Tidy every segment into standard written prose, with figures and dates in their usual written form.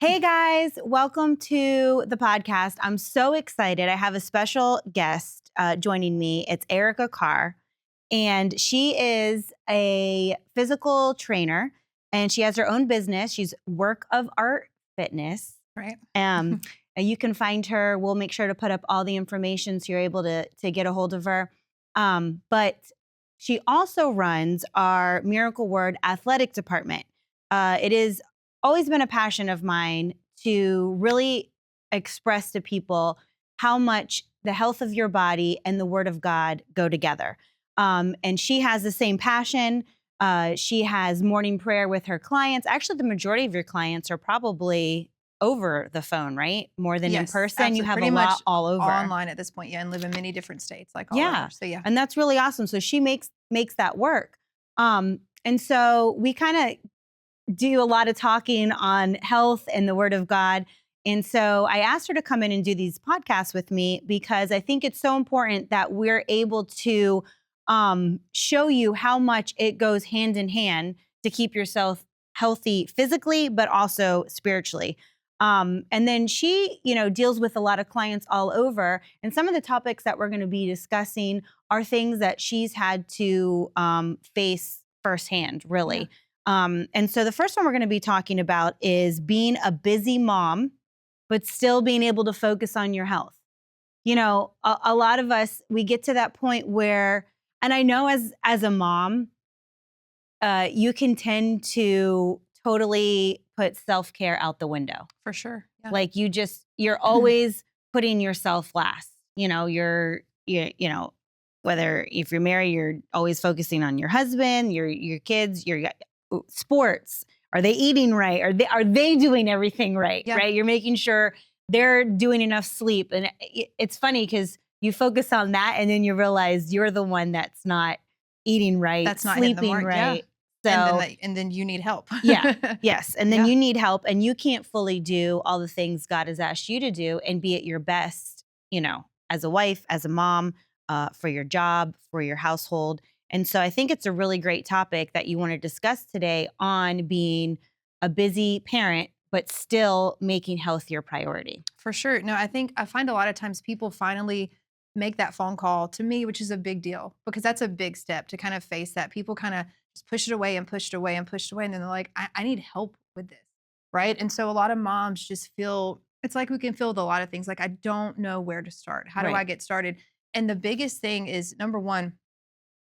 Hey guys, welcome to the podcast. I'm so excited. I have a special guest joining me. It's Erika Carr, and she is a physical trainer, and she has her own business. She's Work of Art Fitness. Right. And you can find her. We'll make sure to put up all the information so you're able to get a hold of her. But she also runs our Miracle Word athletic department. It is always been a passion of mine to really express to people how much the health of your body and the Word of God go together. And she has the same passion. She has morning prayer with her clients. Actually, the majority of your clients are probably over the phone, right? More than in person. Absolutely. You have Pretty a much lot all over. online at this point, yeah, and live in many different states, like all over. So yeah. And that's really awesome. So she makes that work. And so we kind of do a lot of talking on health and the Word of God. And so I asked her to come in and do these podcasts with me because I think it's so important that we're able to show you how much it goes hand in hand to keep yourself healthy physically, but also spiritually. And then she, deals with a lot of clients all over. And some of the topics that we're going to be discussing are things that she's had to face firsthand, really. Yeah. And so the first one we're going to be talking about is being a busy mom, but still being able to focus on your health. A lot of us, we get to that point where, and I know as a mom, you can tend to totally put self-care out the window. For sure. Yeah. Like you're always putting yourself last. Whether if you're married, you're always focusing on your husband, your kids, your sports. Are they eating right? Are they doing everything right? Yeah. Right? You're making sure they're doing enough sleep. And it's funny because you focus on that and then you realize you're the one that's not eating right, That's not hitting the sleeping mark, right. yeah. So And then you need help. yes. And then Yeah. you need help and you can't fully do all the things God has asked you to do and be at your best, as a wife, as a mom, for your job, for your household. And so I think it's a really great topic that you want to discuss today on being a busy parent, but still making health your priority. For sure. No, I find a lot of times people finally make that phone call to me, which is a big deal because that's a big step to kind of face that. People kind of just push it away and push it away and push it away. And then they're like, I need help with this. Right. And so a lot of moms just feel it's like we can feel with a lot of things. Like, I don't know where to start. How do I get started? And the biggest thing is number one,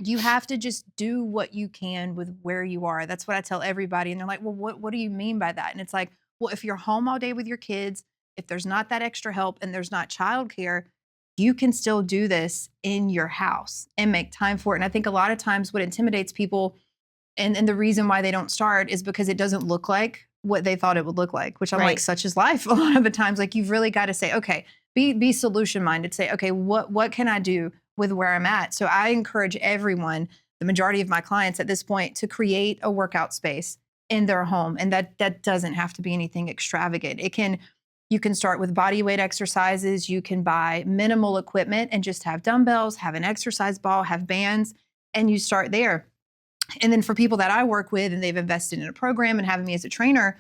you have to just do what you can with where you are. That's what I tell everybody. And they're like, well, what do you mean by that? And it's like, well, if you're home all day with your kids, if there's not that extra help and there's not childcare, you can still do this in your house and make time for it. And I think a lot of times what intimidates people and the reason why they don't start is because it doesn't look like what they thought it would look like, which I'm like, such is life. A lot of the times, like you've really got to say, okay, be solution minded, say, okay, what can I do with where I'm at? So I encourage everyone, the majority of my clients at this point, to create a workout space in their home. And that doesn't have to be anything extravagant. You can start with body weight exercises. You can buy minimal equipment and just have dumbbells, have an exercise ball, have bands, and you start there. And then for people that I work with and they've invested in a program and having me as a trainer,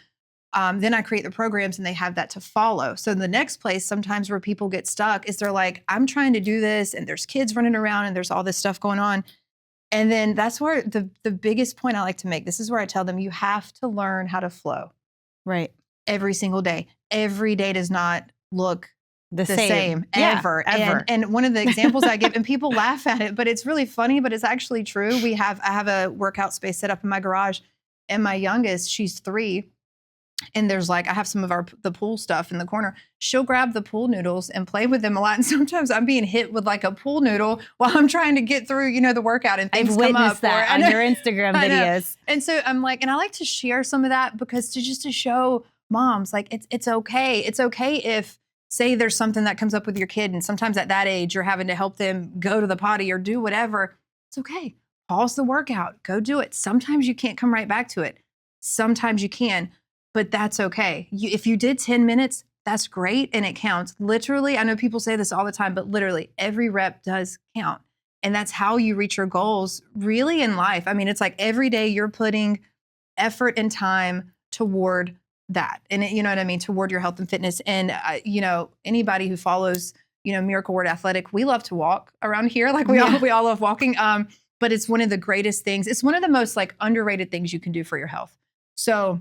then I create the programs and they have that to follow. So the next place sometimes where people get stuck is they're like, I'm trying to do this and there's kids running around and there's all this stuff going on. And then that's where the biggest point I like to make, this is where I tell them you have to learn how to flow. Right. Every single day. Every day does not look the same ever. And one of the examples I give, and people laugh at it, but it's really funny, but it's actually true. I have a workout space set up in my garage and my youngest, she's 3. And there's I have some of the pool stuff in the corner. She'll grab the pool noodles and play with them a lot. And sometimes I'm being hit with a pool noodle while I'm trying to get through, the workout and things come up. I've witnessed that on your Instagram videos. And so I'm and I like to share some of that because to show moms, it's okay. It's okay if, say there's something that comes up with your kid and sometimes at that age, you're having to help them go to the potty or do whatever. It's okay. Pause the workout. Go do it. Sometimes you can't come right back to it. Sometimes you can. But that's okay. If you did 10 minutes, that's great and it counts. Literally, I know people say this all the time, but literally every rep does count. And that's how you reach your goals really in life. I mean, it's every day you're putting effort and time toward that. And you know what I mean? Toward your health and fitness. And, you know, anybody who follows, you know, Miracle Word Athletic, we love to walk around here. Like we all love walking. But it's one of the greatest things. It's one of the most like underrated things you can do for your health. So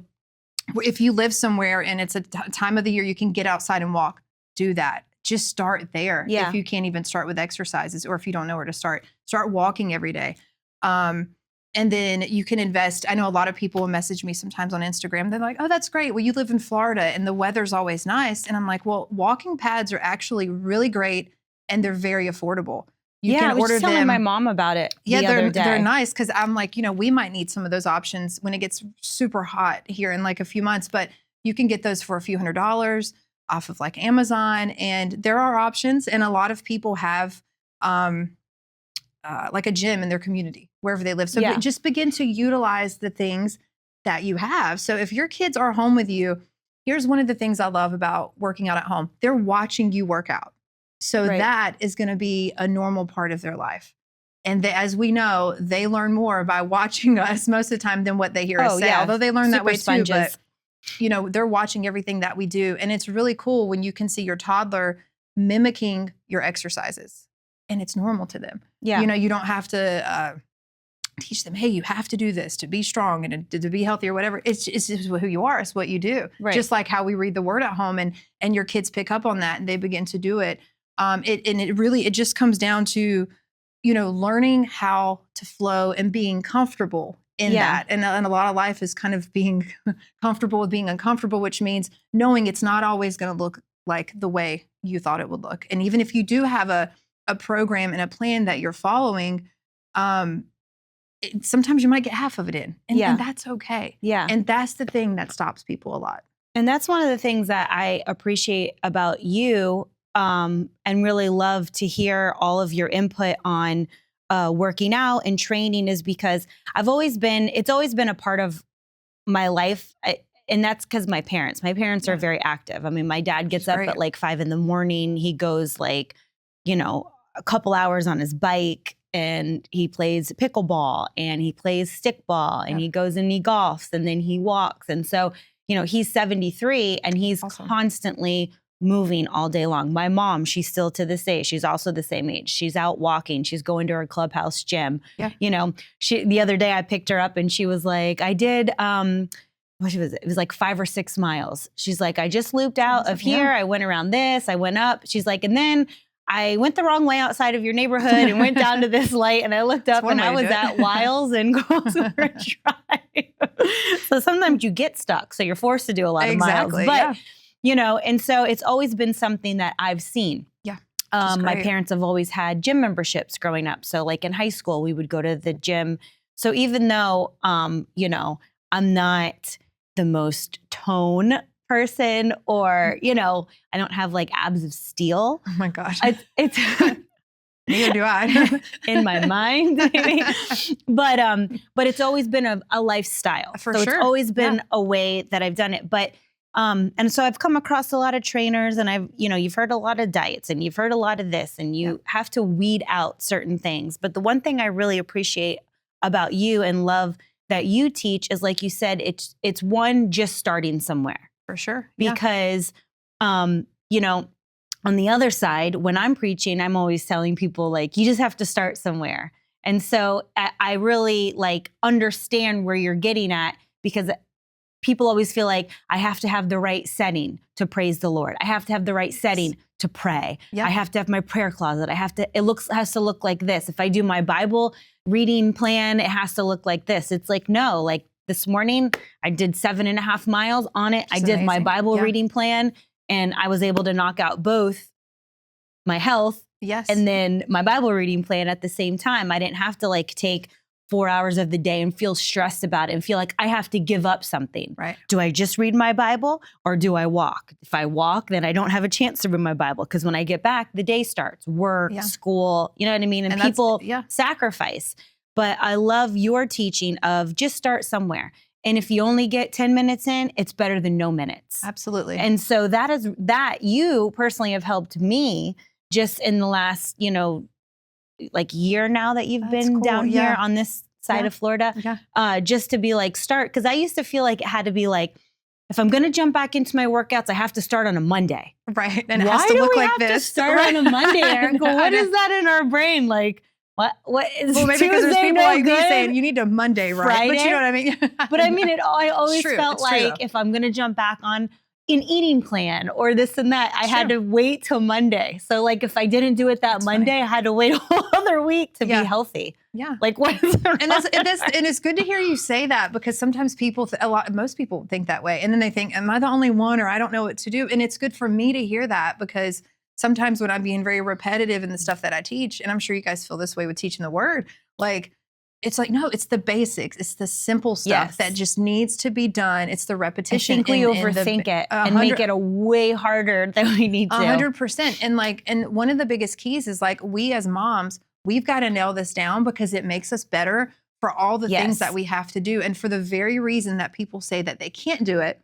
if you live somewhere and it's a time of the year you can get outside and walk, do that. Just start there. Yeah. If you can't even start with exercises, or if you don't know where to start walking every day. And then you can invest. I know a lot of people will message me sometimes on Instagram. They're like, oh, that's great. Well, you live in Florida and the weather's always nice. And I'm like, well, walking pads are actually really great and they're very affordable. You can I was order just telling them. my mom about it. Yeah, the other day. they're nice because I'm like, you know, we might need some of those options when it gets super hot here in like a few months, but you can get those for a few $100s off of like Amazon. And there are options. And a lot of people have like a gym in their community, wherever they live. So just begin to utilize the things that you have. So if your kids are home with you, here's one of the things I love about working out at home. They're watching you work out. So that is going to be a normal part of their life. And as we know, they learn more by watching us most of the time than what they hear us say. Although they learn that way too, but you know, they're watching everything that we do. And it's really cool when you can see your toddler mimicking your exercises. And it's normal to them. Yeah. You know, you don't have to teach them, hey, you have to do this to be strong and to be healthy or whatever. It's just who you are. It's what you do. Right. Just like how we read the word at home and your kids pick up on that and they begin to do it. It just comes down to, you know, learning how to flow and being comfortable in that. And a lot of life is kind of being comfortable with being uncomfortable, which means knowing it's not always going to look like the way you thought it would look. And even if you do have a program and a plan that you're following, sometimes you might get half of it in. And that's okay. Yeah. And that's the thing that stops people a lot. And that's one of the things that I appreciate about you, and really love to hear all of your input on working out and training, is because it's always been a part of my life. And that's because my parents are very active. I mean, my dad gets up at like 5 a.m. He goes like, you know, a couple hours on his bike and he plays pickleball and he plays stickball and he goes and he golfs and then he walks. And so, you know, he's 73 and he's constantly moving all day long. My mom, she's still to this day, she's also the same age. She's out walking. She's going to her clubhouse gym. Yeah. You know, the other day I picked her up and she was like, I did, it was like 5 or 6 miles. She's like, I just looped out of here. I went around this, I went up. She's like, and then I went the wrong way outside of your neighborhood and went down to this light and I looked up and I was at Wiles and Goldsboro Drive. So sometimes you get stuck. So you're forced to do a lot of miles. But, you know, and so it's always been something that I've seen. Yeah. My parents have always had gym memberships growing up. So like in high school, we would go to the gym. So even though, you know, I'm not the most tone person or, you know, I don't have like abs of steel. Oh my gosh. It's neither do I. In my mind. But it's always been a lifestyle. For so sure. It's always been a way that I've done it. But and so I've come across a lot of trainers and you've heard a lot of diets and you've heard a lot of this and you have to weed out certain things. But the one thing I really appreciate about you and love that you teach is, like you said, it's one, just starting somewhere. For sure. Because, you know, on the other side, when I'm preaching, I'm always telling people like, you just have to start somewhere. And so I really like understand where you're getting at, because people always feel like I have to have the right setting to praise the Lord. I have to have the right setting to pray. I have to have my prayer closet. It has to look like this. If I do my Bible reading plan, it has to look like this. It's like, no, like this morning I did 7.5 miles on it. I did my Bible reading plan and I was able to knock out both my health and then my Bible reading plan at the same time. I didn't have to like take 4 hours of the day and feel stressed about it and feel like I have to give up something. Right. Do I just read my Bible or do I walk? If I walk, then I don't have a chance to read my Bible, because when I get back, the day starts, work, school, you know what I mean? And people sacrifice. But I love your teaching of just start somewhere. And if you only get 10 minutes in, it's better than no minutes. Absolutely. And so that you personally have helped me just in the last, you know, like year now that you've been down here on this side of Florida, just to be like, start. Because I used to feel like it had to be like if I'm going to jump back into my workouts, I have to start on a Monday. Right. And it has to look like this. To start on a Monday, Erika? What is that in our brain? Like, what is well, maybe because there's Tuesday people no like me good? saying you need a Monday, right? Friday? But you know what I mean? But I mean, I always True. felt It's true, like though. if I'm going to jump back on an eating plan or this and that, I had to wait till Monday. So like if I didn't do it that Monday, I had to wait a whole other week to be healthy. Yeah. Like what is and it's good to hear you say that, because sometimes people, most people think that way. And then they think, am I the only one, or I don't know what to do? And it's good for me to hear that, because sometimes when I'm being very repetitive in the stuff that I teach, and I'm sure you guys feel this way with teaching the word, like, it's like, no, it's the basics. It's the simple stuff that just needs to be done. It's the repetition. I think we overthink it and make it a way harder than we need to. 100%. And one of the biggest keys is like, we as moms, we've got to nail this down, because it makes us better for all the things that we have to do. And for the very reason that people say that they can't do it,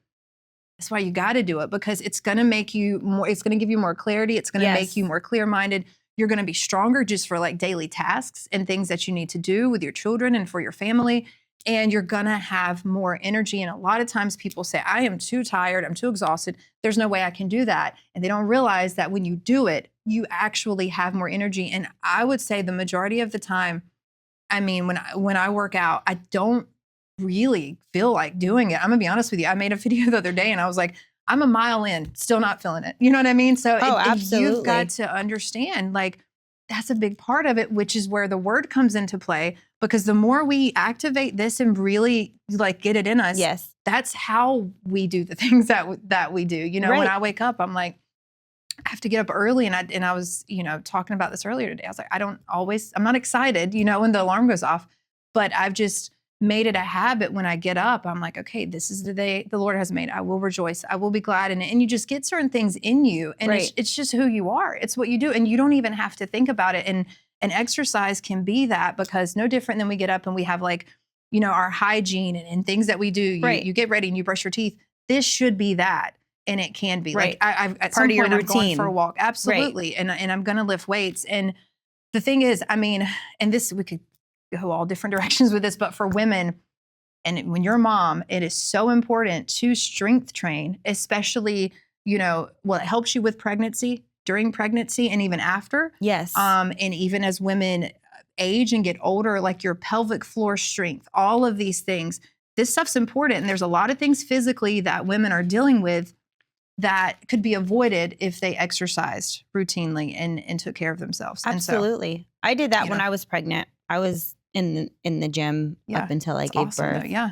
that's why you got to do it, because it's going to make you more, it's going to give you more clarity. It's going to make you more clear-minded. You're going to be stronger just for like daily tasks and things that you need to do with your children and for your family. And you're going to have more energy. And a lot of times people say, I am too tired. I'm too exhausted. There's no way I can do that. And they don't realize that when you do it, you actually have more energy. And I would say the majority of the time, I mean, when I work out, I don't really feel like doing it. I'm going to be honest with you. I made a video the other day and I was like, I'm a mile in, still not feeling it. You know what I mean? So absolutely. You've got to understand, like, that's a big part of it, which is where the word comes into play. Because the more we activate this and really like get it in us, that's how we do the things that we do. You know, when I wake up, I'm like, I have to get up early. And I was, talking about this earlier today. I was like, I'm not excited, when the alarm goes off, but I've just made it a habit. When I get up, I'm like, okay, this is the day the Lord has made. I will rejoice. I will be glad in it. And you just get certain things in you, and it's just who you are. It's what you do. And you don't even have to think about it. And exercise can be that, because no different than we get up and we have like, our hygiene and things that we do. You get ready and you brush your teeth. This should be that. And it can be like, I've at some point I'm going for a walk. Absolutely. And I'm going to lift weights. And the thing is, I mean, and this, we could go all different directions with this, but for women, and when you're a mom, it is so important to strength train, especially, it helps you with pregnancy, during pregnancy, and even after. Yes. And even as women age and get older, like your pelvic floor strength, all of these things, this stuff's important. And there's a lot of things physically that women are dealing with that could be avoided if they exercised routinely and took care of themselves. Absolutely. And so, I did that when I was pregnant. I was in the gym up until I gave birth. Though, yeah.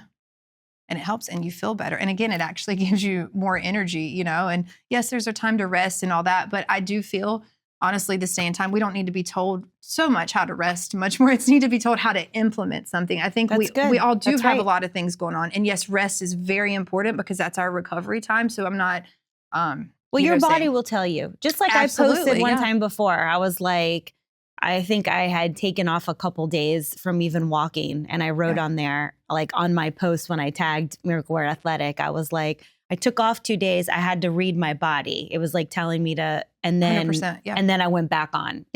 And it helps, and you feel better. And again, it actually gives you more energy, and yes, there's a time to rest and all that. But I do feel, honestly, this day and time, we don't need to be told so much how to rest, much more. It's need to be told how to implement something. I think we all do have a lot of things going on. And yes, rest is very important, because that's our recovery time. So I'm not, well, your body will tell you. Just like I posted one time before, I was like, I think I had taken off a couple days from even walking. And I wrote on there, like on my post when I tagged Miracle Word Athletic, I was like, I took off 2 days. I had to read my body. It was like telling me to, and then I went back on,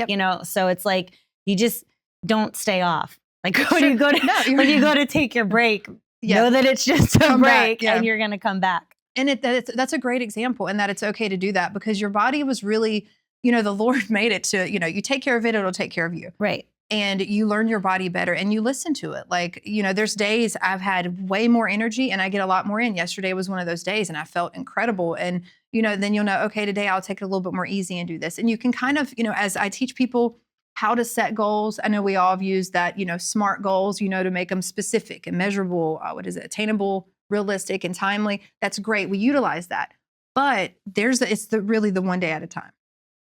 so it's like, you just don't stay off. Like when you go to take your break, know that it's just a break and you're going to come back. And that's a great example, and that it's okay to do that, because your body was really, the Lord made it to, you take care of it, it'll take care of you. Right. And you learn your body better and you listen to it. Like, there's days I've had way more energy and I get a lot more in. Yesterday was one of those days and I felt incredible. And, then you'll know, okay, today I'll take it a little bit more easy and do this. And you can kind of, as I teach people how to set goals, I know we all have used that, SMART goals, to make them specific and measurable, attainable, realistic, and timely. That's great. We utilize that. But it's really the one day at a time.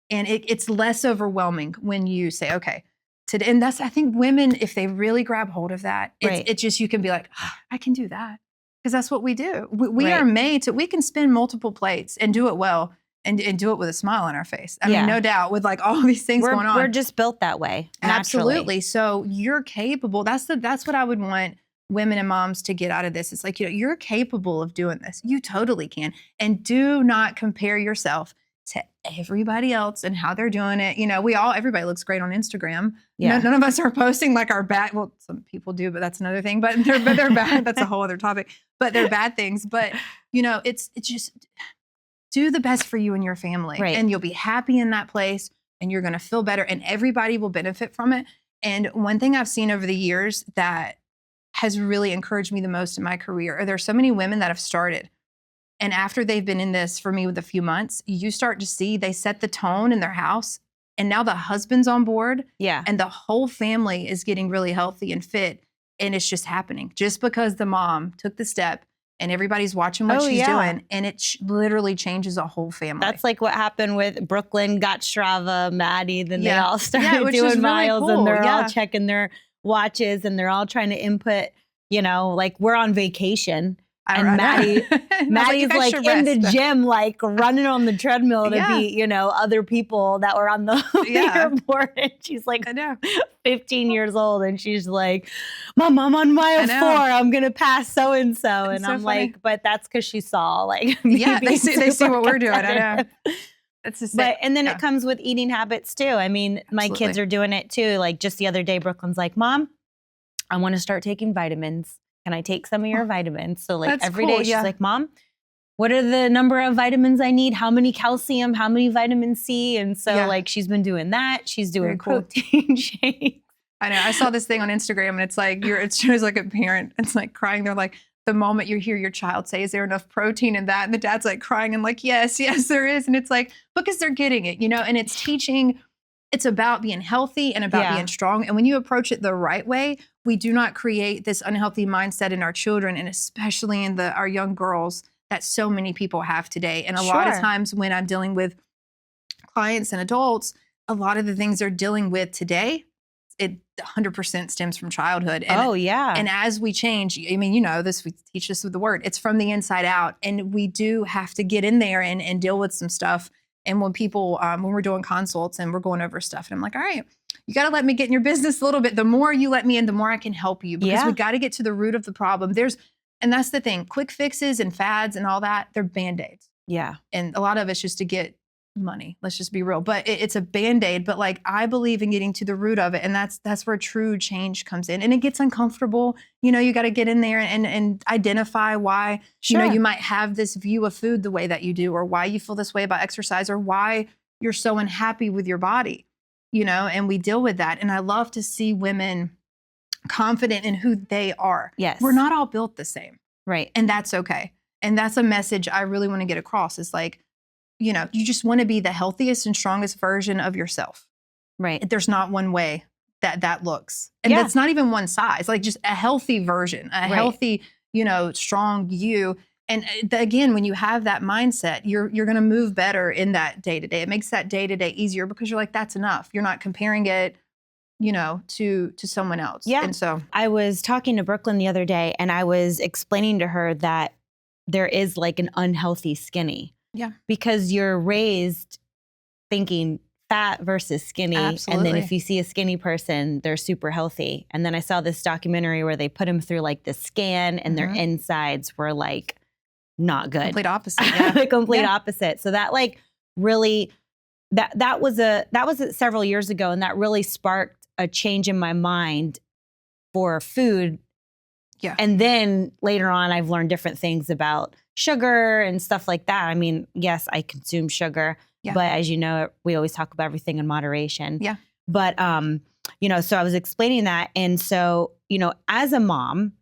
And it's less overwhelming when you say, okay, today. And that's, I think women, if they really grab hold of that, it's just, you can be like, oh, I can do that. Because that's what we do. We are made to, we can spin multiple plates and do it well and do it with a smile on our face. I mean, no doubt, with like all these things going on. We're just built that way. Naturally. Absolutely. So you're capable. That's what I would want women and moms to get out of this. It's like, you're capable of doing this. You totally can. And do not compare yourself to everybody else and how they're doing it. Everybody looks great on Instagram. Yeah. None of us are posting like our bad, well, some people do, but that's another thing, but they're bad. That's a whole other topic, but they're bad things. But it's just do the best for you and your family, Right. and you'll be happy in that place, and you're going to feel better, and everybody will benefit from it. And one thing I've seen over the years that has really encouraged me the most in my career are there's so many women that have started. And after they've been in this for me with a few months, you start to see they set the tone in their house. And now the husband's on board. Yeah. And the whole family is getting really healthy and fit. And it's just happening just because the mom took the step and everybody's watching what she's doing. And it literally changes a whole family. That's like what happened with Brooklyn, got Strava, Maddie. Then they all started which is doing really miles, cool. and they're all checking their watches, and they're all trying to input, like we're on vacation. And Maddie's like in the gym, like running on the treadmill to be, other people that were on the leaderboard. And she's like 15 years old. And she's like, Mom, I'm on mile 4. I'm going to pass so-and-so. And I'm like, but that's because she saw they see what we're doing. I know. It's just and then it comes with eating habits too. I mean, my kids are doing it too. Like just the other day, Brooklyn's like, Mom, I want to start taking vitamins. Can I take some of your vitamins? So like every day she's like, Mom, what are the number of vitamins I need? How many calcium? How many vitamin C? And so like she's been doing that. She's doing protein shakes. I know. I saw this thing on Instagram, and it's like it shows like a parent. It's like crying. They're like, the moment you hear your child say, is there enough protein in that? And the dad's like crying and like, yes, there is. And it's like, because they're getting it, and it's teaching. It's about being healthy and about being strong. And when you approach it the right way, we do not create this unhealthy mindset in our children, and especially in our young girls that so many people have today. And a lot of times when I'm dealing with clients and adults, a lot of the things they're dealing with today, it 100% stems from childhood. And, And as we change, I mean, this, we teach this with the word, it's from the inside out. And we do have to get in there and deal with some stuff. And when people, when we're doing consults and we're going over stuff, and I'm like, all right, you got to let me get in your business a little bit. The more you let me in, the more I can help you, because we got to get to the root of the problem. And that's the thing, quick fixes and fads and all that, they're Band-Aids. Yeah. And a lot of it's just to get money. Let's just be real. But it's a Band-Aid. But like, I believe in getting to the root of it. And that's where true change comes in. And it gets uncomfortable. You got to get in there and identify why, you might have this view of food the way that you do, or why you feel this way about exercise, or why you're so unhappy with your body, and we deal with that. And I love to see women confident in who they are. Yes. We're not all built the same. Right. And that's okay. And that's a message I really want to get across. Is like, you just want to be the healthiest and strongest version of yourself. Right. There's not one way that looks. And that's not even one size, like just a healthy version, a healthy, strong you. And again, when you have that mindset, you're going to move better in that day to day. It makes that day to day easier, because you're like, that's enough. You're not comparing it, to someone else. Yeah. And so I was talking to Brooklyn the other day, and I was explaining to her that there is like an unhealthy skinny. Yeah. Because you're raised thinking fat versus skinny. Absolutely. And then if you see a skinny person, they're super healthy. And then I saw this documentary where they put them through like the scan, and their insides were like not good. Complete opposite. Yeah. The complete opposite. So that like really, that was several years ago. And that really sparked a change in my mind for food. Yeah. And then later on, I've learned different things about sugar and stuff like that. I mean, yes, I consume sugar, but as you know, we always talk about everything in moderation. Yeah. But, so I was explaining that. And so, as a mom,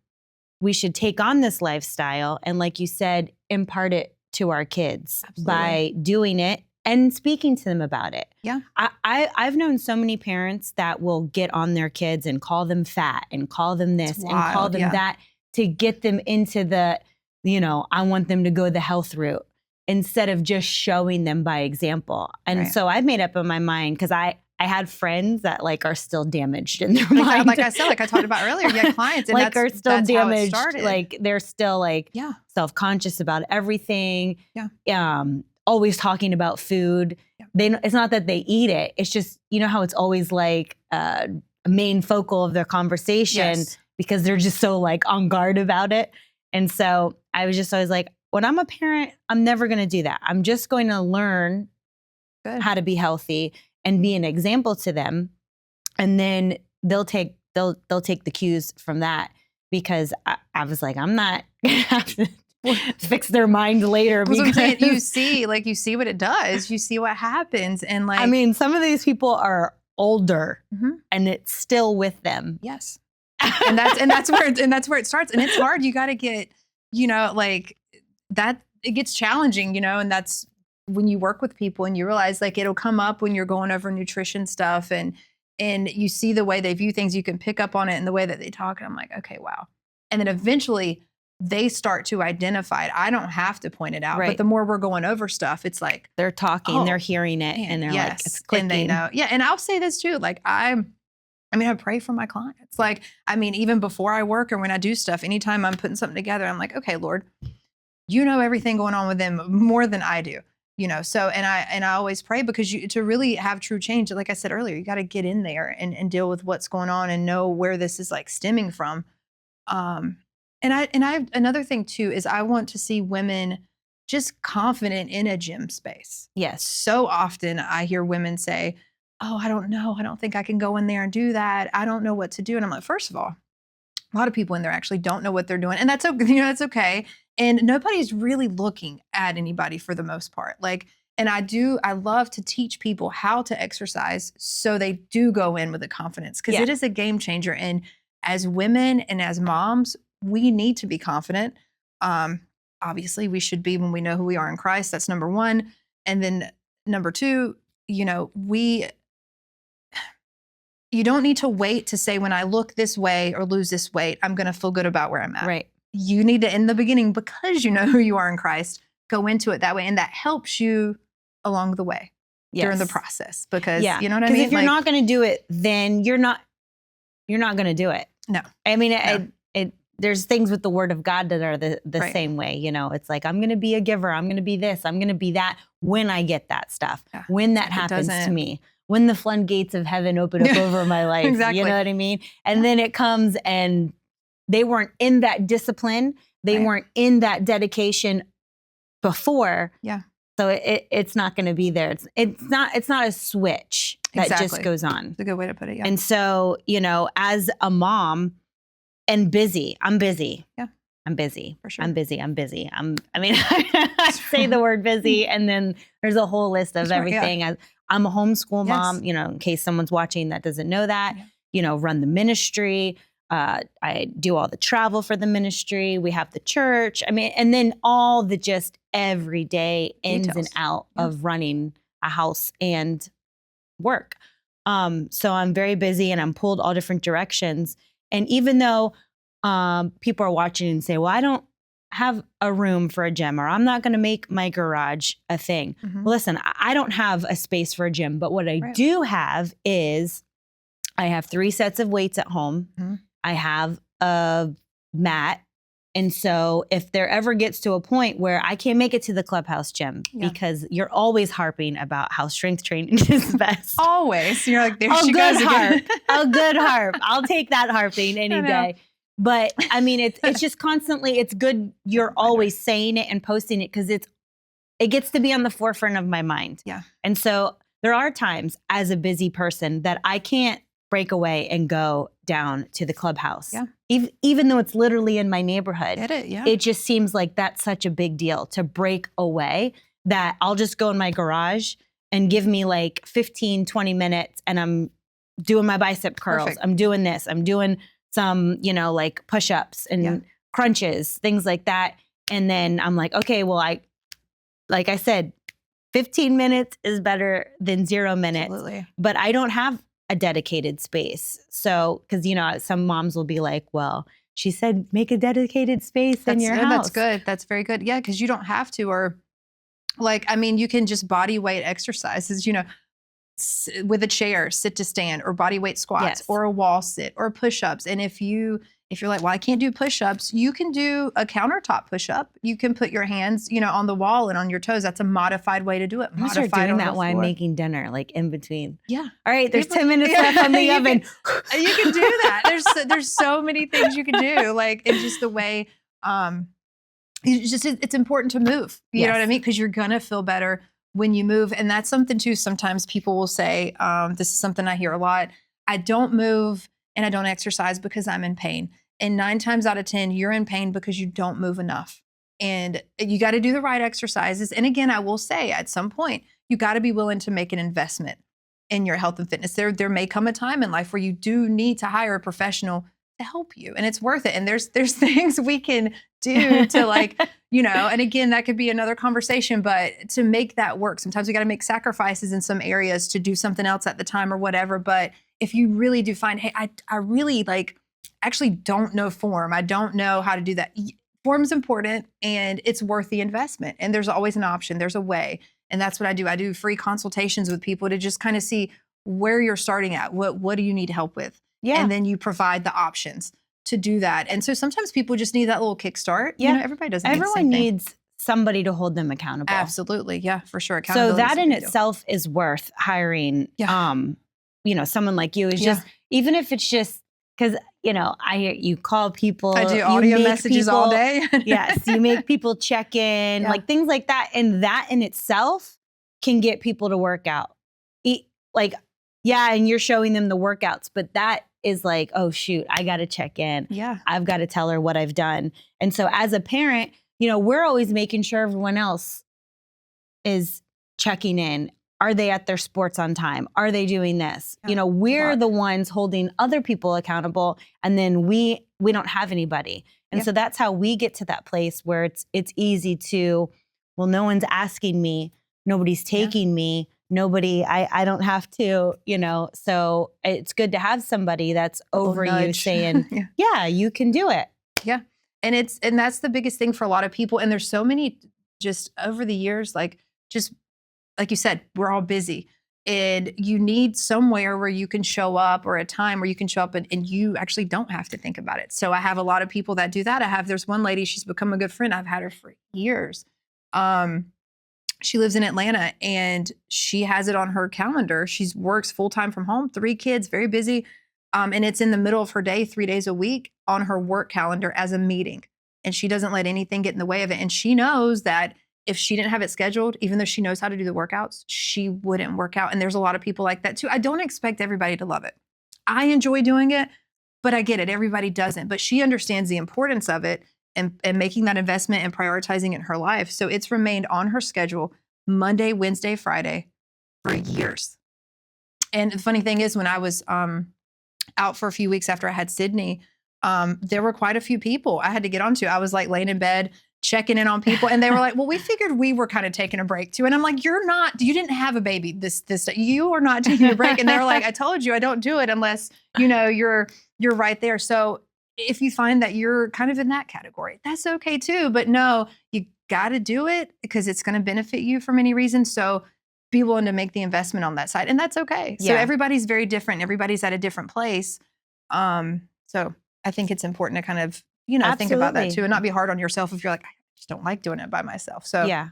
we should take on this lifestyle and, like you said, impart it to our kids by doing it and speaking to them about it. Yeah. I've known so many parents that will get on their kids and call them fat and call them this and call them that to get them into the, I want them to go the health route instead of just showing them by example. And so I made up in my mind, because I had friends that like are still damaged in their mind. Like I said, like I talked about earlier, you had clients and like are still damaged. How it started. Like they're still like self-conscious about everything. Yeah. Always talking about food. Yeah. It's not that they eat it. It's just, how it's always like a main focal of their conversation because they're just so like on guard about it. And so I was just always like, when I'm a parent, I'm never going to do that. I'm just going to learn how to be healthy and be an example to them. And then they'll take the cues from that, because I was like, I'm not going to have to fix their mind later. That's what I'm saying. You Because see what it does. You see what happens. And like, I mean, some of these people are older Mhm. and it's still with them. yes. And that's where it starts. And it's hard. You got to get, like that, it gets challenging, and that's when you work with people and you realize like it'll come up when you're going over nutrition stuff and you see the way they view things, you can pick up on it in the way that they talk. And I'm like, okay, wow. And then eventually they start to identify it. I don't have to point it out, Right. but the more we're going over stuff, it's like, They're talking, Oh, they're hearing it, man, and they're like, it's yes. clicking. And they know. Yeah. And I'll say this too. Like I pray for my clients. Like, even before I work or when I do stuff, anytime I'm putting something together, I'm like, okay, Lord, you know everything going on with them more than I do, So, and I always pray because to really have true change, like I said earlier, you got to get in there and deal with what's going on and know where this is like stemming from. And I another thing too is I want to see women just confident in a gym space. Yes. So often I hear women say, oh, I don't know. I don't think I can go in there and do that. I don't know what to do. And I'm like, first of all, a lot of people in there actually don't know what they're doing. And that's okay. That's okay. And nobody's really looking at anybody for the most part. Like, and I love to teach people how to exercise so they do go in with a confidence because Yeah. it is a game changer. And as women and as moms, we need to be confident. Obviously, we should be when we know who we are in Christ. That's number one. And then number two, you don't need to wait to say, when I look this way or lose this weight, I'm going to feel good about where I'm at. Right. You need to, in the beginning, because you know who you are in Christ, go into it that way. And that helps you along the way during the process. Because you know what I mean? Because if you're not going to do it, then you're not going to do it. No. I mean, there's things with the word of God that are the Right. same way. It's like, I'm going to be a giver. I'm going to be this. I'm going to be that when I get that stuff, Yeah. when that It happens to doesn't- me, when the floodgates of heaven open up over my life. Exactly. You know what I mean? And then it comes and they weren't in that discipline. They Right. weren't in that dedication before. Yeah. So it's not going to be there. It's not a switch that just Exactly. goes on. That's a good way to put it. Yeah. And so, as a mom and busy, I'm busy. Yeah. I'm busy. For sure. I'm busy. I say the word busy and then there's a whole list of Sure, yeah. everything. I'm a homeschool Yes. mom, in case someone's watching that doesn't know that, run the ministry. I do all the travel for the ministry. We have the church. And then all the just everyday ins and Details. out Yeah. of running a house and work. So I'm very busy and I'm pulled all different directions. And even though people are watching and say, well, I don't have a room for a gym, or I'm not going to make my garage a thing. Mhm. Well, listen, I don't have a space for a gym, but what I Right. do have is I have 3 sets of weights at home. Mhm. I have a mat. And so if there ever gets to a point where I can't make it to the clubhouse gym, Yeah. because you're always harping about how strength training is best. Always. You're like, there A she good goes harp. again. A good harp. I'll take that harping any I know. day. But it's just constantly, it's good. You're always saying it and posting it because it gets to be on the forefront of my mind. Yeah. And so there are times as a busy person that I can't break away and go down to the clubhouse. Yeah. Even though it's literally in my neighborhood. Get it? Yeah. It just seems like that's such a big deal to break away, that I'll just go in my garage and give me like 15, 20 minutes and I'm doing my bicep curls. Perfect. I'm doing this. I'm doing some, like push-ups and crunches, things like that. And then I'm like, okay, well, like I said, 15 minutes is better than 0 minutes. Absolutely. But I don't have a dedicated space. So, because, some moms will be like, well, she said, make a dedicated space in your house. That's good. That's very good. Yeah, because you don't have to, or you can just body weight exercises, with a chair, sit to stand, or body weight squats, Yes. or a wall sit, or push-ups. And if you're like, well, I can't do push-ups, you can do a countertop push-up. You can put your hands, on the wall and on your toes. That's a modified way to do it. I'm gonna start Modified doing on that the while I'm floor. making dinner, like in between. Yeah. All right, there's People- 10 minutes Yeah, left on the you oven. You can do that. There's so many things you can do. Like, it's just the way, it's important to move. You know what I Yes. mean? Because you're gonna feel better when you move. And that's something too, sometimes people will say, this is something I hear a lot. I don't move and I don't exercise because I'm in pain. And 9 times out of 10, you're in pain because you don't move enough. And you got to do the right exercises. And again, I will say at some point, you got to be willing to make an investment in your health and fitness. There may come a time in life where you do need to hire a professional to help you, and it's worth it. And there's things we can do to like, and again, that could be another conversation, but to make that work, sometimes we got to make sacrifices in some areas to do something else at the time or whatever. But if you really do find, hey, I really actually don't know form. I don't know how to do that. Form's important and it's worth the investment. And there's always an option. There's a way. And that's what I do. I do free consultations with people to just kind of see where you're starting at. What do you need help with? Yeah. And then you provide the options to do that. And so sometimes people just need that little kickstart. Yeah. Everybody doesn't need the Everyone same thing. needs somebody to hold them accountable. Absolutely. Yeah, for sure. So that in itself is worth hiring. Yeah. Someone like you is just, even if it's just, because, I hear you call people. I do audio messages all day. Yes. You make people check in, like things like that. And that in itself can get people to work out. And you're showing them the workouts, but that is like, oh, shoot, I got to check in. Yeah. I've got to tell her what I've done. And so as a parent, we're always making sure everyone else is checking in. Are they at their sports on time? Are they doing this? Yeah, we're the ones holding other people accountable, and then we don't have anybody. And so that's how we get to that place where it's easy to, well, no one's asking me, nobody's taking me, nobody, I don't have to, so it's good to have somebody that's over you saying, yeah, you can do it. Yeah. And that's the biggest thing for a lot of people. And there's so many just over the years, just like you said, we're all busy and you need somewhere where you can show up, or a time where you can show up and you actually don't have to think about it. So I have a lot of people that do that. There's one lady, she's become a good friend. I've had her for years. She lives in Atlanta and she has it on her calendar. She works full-time from home, 3 kids, very busy. And it's in the middle of her day, 3 days a week on her work calendar as a meeting. And she doesn't let anything get in the way of it. And she knows that if she didn't have it scheduled, even though she knows how to do the workouts, she wouldn't work out. And there's a lot of people like that too. I don't expect everybody to love it. I enjoy doing it, but I get it. Everybody doesn't. But she understands the importance of it and making that investment and prioritizing it in her life. So it's remained on her schedule Monday, Wednesday, Friday for years. And the funny thing is, when I was out for a few weeks after I had Sydney, there were quite a few people I had to get onto. I was laying in bed, checking in on people. And they were like, well, we figured we were kind of taking a break too. And I'm like, you didn't have a baby this, you are not taking a break. And they were like, I told you I don't do it unless, you're right there. So if you find that you're kind of in that category, that's okay too. But no, you got to do it because it's going to benefit you for many reasons. So be willing to make the investment on that side. And that's okay. So everybody's very different. Everybody's at a different place. So I think it's important to kind of, think about that too, and not be hard on yourself if you're like, I just don't like doing it by myself. So,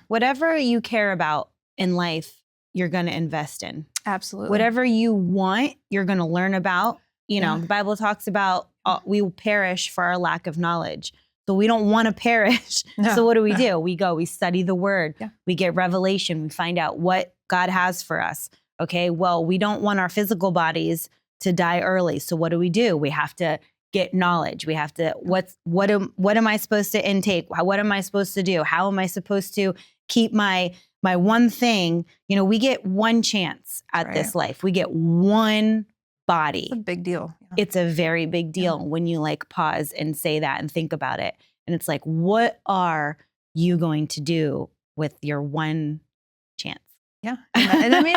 whatever you care about in life, you're going to invest in. Absolutely. Whatever you want, you're going to learn about. The Bible talks about we will perish for our lack of knowledge. So we don't want to perish. No. So what do? We study the word. Yeah. We get revelation. We find out what God has for us. Okay, well, we don't want our physical bodies to die early. So what do? We have to get knowledge. We have to, what am I supposed to intake? What am I supposed to do? How am I supposed to keep my one thing? We get one chance at this life. We get one body. It's a big deal. Yeah. It's a very big deal when you pause and say that and think about it. And it's like, what are you going to do with your one chance? Yeah. And I mean,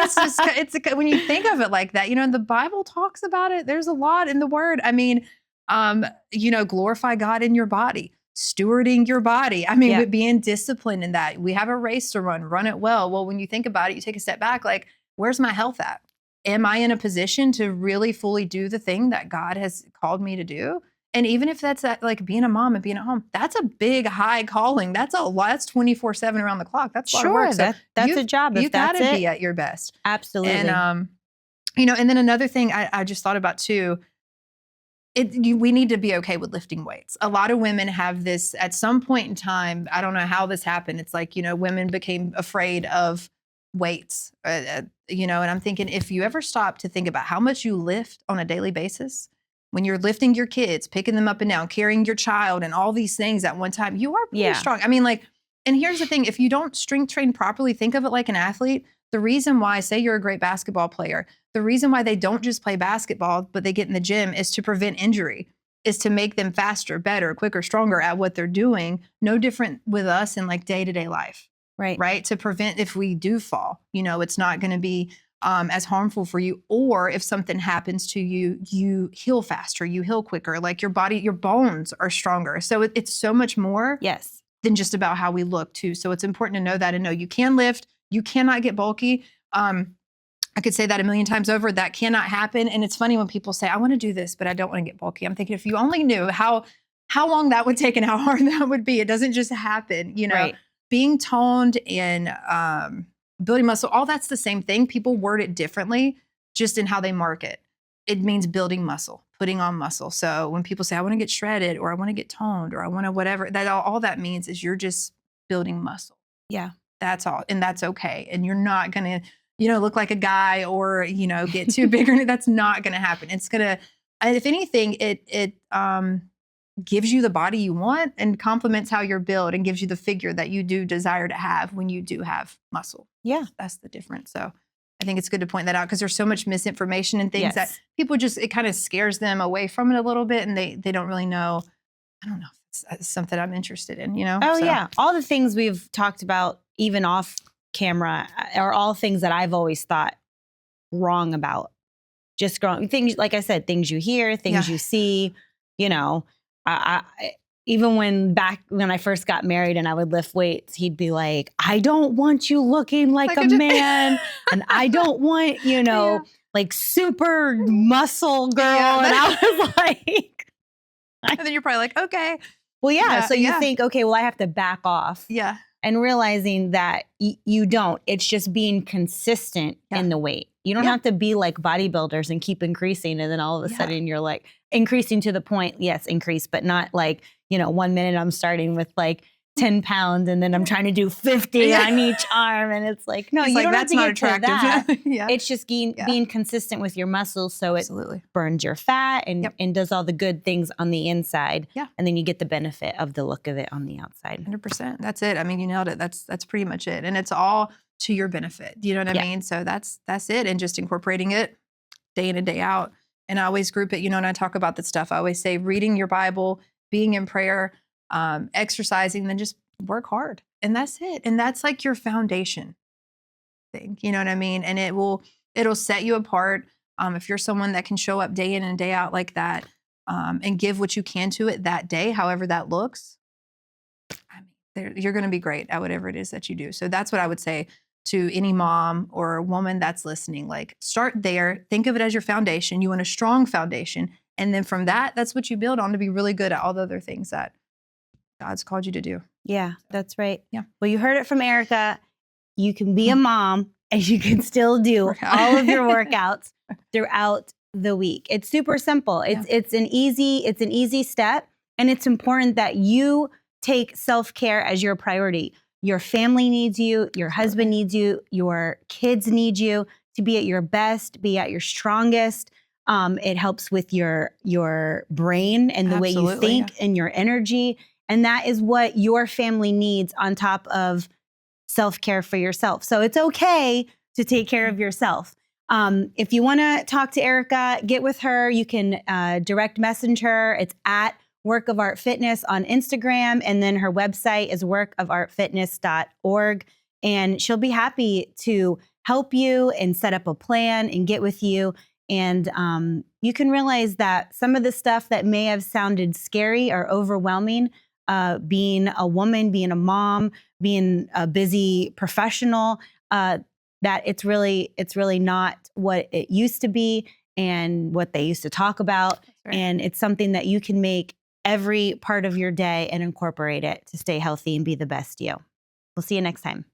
when you think of it like that, the Bible talks about it. There's a lot in the word. I mean, glorify God in your body, stewarding your body. I mean, being disciplined in that. We have a race to run it well. Well, when you think about it, you take a step back, where's my health at? Am I in a position to really fully do the thing that God has called me to do? And even if that's being a mom and being at home, that's a big, high calling. That's a lot. That's 24/7 around the clock. That's a lot of work. So that's a job. You got to be at your best. Absolutely. And, and then another thing I just thought about too, we need to be okay with lifting weights. A lot of women have this at some point in time. I don't know how this happened. It's women became afraid of weights, and I'm thinking, if you ever stop to think about how much you lift on a daily basis, when you're lifting your kids, picking them up and down, carrying your child and all these things at one time, you are pretty strong. I mean, like, and here's the thing, if you don't strength train properly, think of it like an athlete. The reason why, say you're a great basketball player, the reason why they don't just play basketball, but they get in the gym is to prevent injury, is to make them faster, better, quicker, stronger at what they're doing. No different with us in like day-to-day life. Right. To prevent if we do fall, it's not going to be as harmful for you. Or if something happens to you, you heal faster, you heal quicker, like your body, your bones are stronger. So it's so much more than just about how we look too. So it's important to know that and know you can lift, you cannot get bulky. I could say that a million times over, that cannot happen. And it's funny when people say, I want to do this, but I don't want to get bulky. I'm thinking if you only knew how long that would take and how hard that would be. It doesn't just happen, Being toned and building muscle, all that's the same thing. People word it differently just in how they market. It means building muscle, putting on muscle. So when people say, I want to get shredded or I want to get toned or I want to whatever, that all that means is you're just building muscle. Yeah. That's all. And that's okay. And you're not going to, look like a guy or, get too big. That's not going to happen. It's going to, if anything, it gives you the body you want and complements how you're built and gives you the figure that you do desire to have when you do have muscle. Yeah. That's the difference. So I think it's good to point that out because there's so much misinformation and things that people it kind of scares them away from it a little bit and they don't really know. I don't know if it's something I'm interested in, Oh, yeah. All the things we've talked about, even off camera, are all things that I've always thought wrong about. Just growing things, like I said, things you hear, things you see, I even when I first got married and I would lift weights, he'd be like, I don't want you looking like a man. And I don't want, like super muscle girl. And I was like, and then you're probably like, okay. Well, so you think, okay, well, I have to back off. Yeah. And realizing that you don't. It's just being consistent in the weight. You don't have to be like bodybuilders and keep increasing. And then all of a sudden you're like increasing to the point, increase, but not like, 1 minute I'm starting with like 10 pounds and then I'm trying to do 50 on each arm. And it's like, no, you don't have to get to that. It's just being consistent with your muscles so it burns your fat and does all the good things on the inside. Yeah. And then you get the benefit of the look of it on the outside. 100%. That's it. I mean, you nailed it. That's pretty much it. And it's all to your benefit. You know what I mean? So that's it. And just incorporating it day in and day out. And I always group it, when I talk about that stuff, I always say reading your Bible, being in prayer, exercising, then just work hard. And that's it. And that's like your foundation thing. You know what I mean? And it'll set you apart. If you're someone that can show up day in and day out like that, and give what you can to it that day, however that looks, you're going to be great at whatever it is that you do. So that's what I would say to any mom or woman that's listening. Like, start there. Think of it as your foundation. You want a strong foundation. And then from that's what you build on to be really good at all the other things that God's called you to do. Yeah, that's right. Yeah. Well, you heard it from Erika. You can be a mom and you can still do all of your workouts throughout the week. It's super simple. It's an easy step. And it's important that you take self-care as your priority. Your family needs you, your husband needs you, your kids need you to be at your best, be at your strongest. It helps with your brain and the way you think and your energy. And that is what your family needs on top of self-care for yourself. So it's okay to take care of yourself. If you want to talk to Erika, get with her. You can direct message her. It's at Work of Art Fitness on Instagram. And then her website is workofartfitness.org. And she'll be happy to help you and set up a plan and get with you. And you can realize that some of the stuff that may have sounded scary or overwhelming, being a woman, being a mom, being a busy professional, that it's really not what it used to be and what they used to talk about. Right. And it's something that you can make every part of your day and incorporate it to stay healthy and be the best you. We'll see you next time.